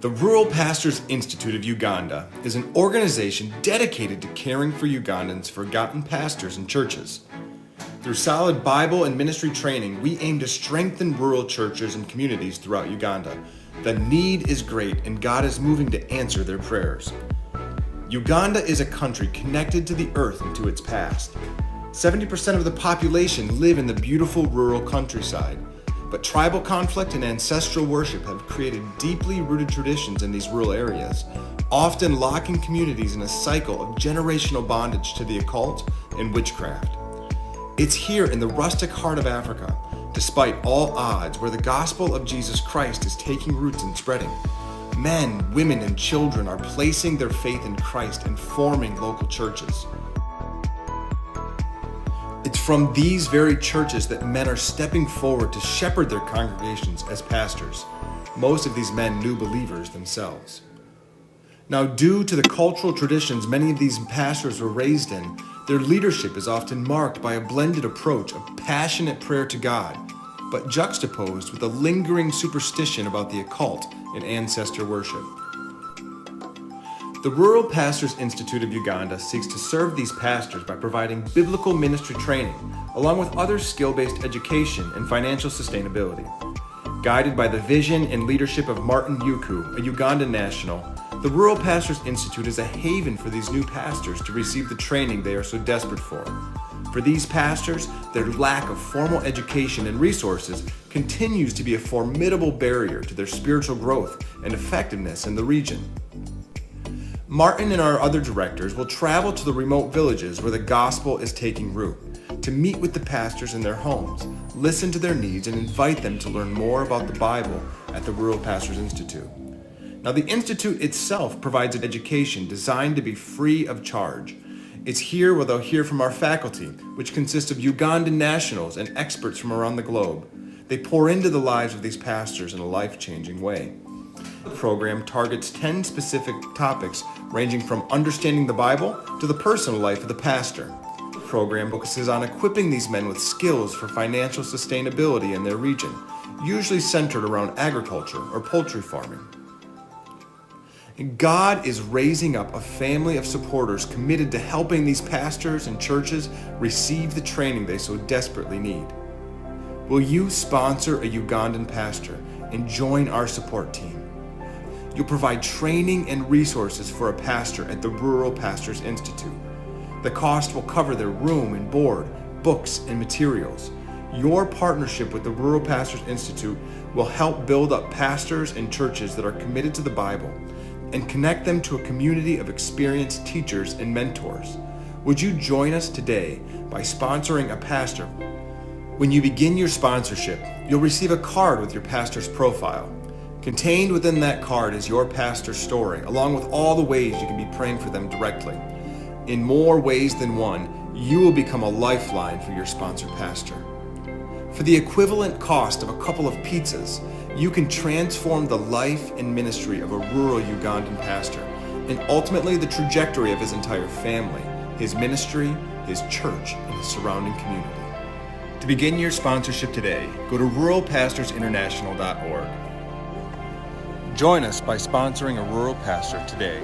The Rural Pastors Institute of Uganda is an organization dedicated to caring for Ugandans' forgotten pastors and churches. Through solid Bible and ministry training, we aim to strengthen rural churches and communities throughout Uganda. The need is great, and God is moving to answer their prayers. Uganda is a country connected to the earth and to its past. 70% of the population live in the beautiful rural countryside. But tribal conflict and ancestral worship have created deeply rooted traditions in these rural areas, often locking communities in a cycle of generational bondage to the occult and witchcraft. It's here in the rustic heart of Africa, despite all odds, where the gospel of Jesus Christ is taking roots and spreading. Men, women, and children are placing their faith in Christ and forming local churches. It's from these very churches that men are stepping forward to shepherd their congregations as pastors. Most of these men new believers themselves. Now, due to the cultural traditions many of these pastors were raised in, their leadership is often marked by a blended approach of passionate prayer to God, but juxtaposed with a lingering superstition about the occult and ancestor worship. The Rural Pastors Institute of Uganda seeks to serve these pastors by providing biblical ministry training, along with other skill-based education and financial sustainability. Guided by the vision and leadership of Martin Yuku, a Ugandan national, the Rural Pastors Institute is a haven for these new pastors to receive the training they are so desperate for. For these pastors, their lack of formal education and resources continues to be a formidable barrier to their spiritual growth and effectiveness in the region. Martin and our other directors will travel to the remote villages where the gospel is taking root, to meet with the pastors in their homes, listen to their needs, and invite them to learn more about the Bible at the Rural Pastors Institute. Now, the Institute itself provides an education designed to be free of charge. It's here where they'll hear from our faculty, which consists of Ugandan nationals and experts from around the globe. They pour into the lives of these pastors in a life-changing way. The program targets 10 specific topics ranging from understanding the Bible to the personal life of the pastor. The program focuses on equipping these men with skills for financial sustainability in their region, usually centered around agriculture or poultry farming. God is raising up a family of supporters committed to helping these pastors and churches receive the training they so desperately need. Will you sponsor a Ugandan pastor and join our support team? You'll provide training and resources for a pastor at the Rural Pastors Institute. The cost will cover their room and board, books, and materials. Your partnership with the Rural Pastors Institute will help build up pastors and churches that are committed to the Bible and connect them to a community of experienced teachers and mentors. Would you join us today by sponsoring a pastor? When you begin your sponsorship, you'll receive a card with your pastor's profile. Contained within that card is your pastor's story, along with all the ways you can be praying for them directly. In more ways than one, you will become a lifeline for your sponsored pastor. For the equivalent cost of a couple of pizzas, you can transform the life and ministry of a rural Ugandan pastor, and ultimately the trajectory of his entire family, his ministry, his church, and his surrounding community. To begin your sponsorship today, go to ruralpastorsinternational.org. Join us by sponsoring a rural pastor today.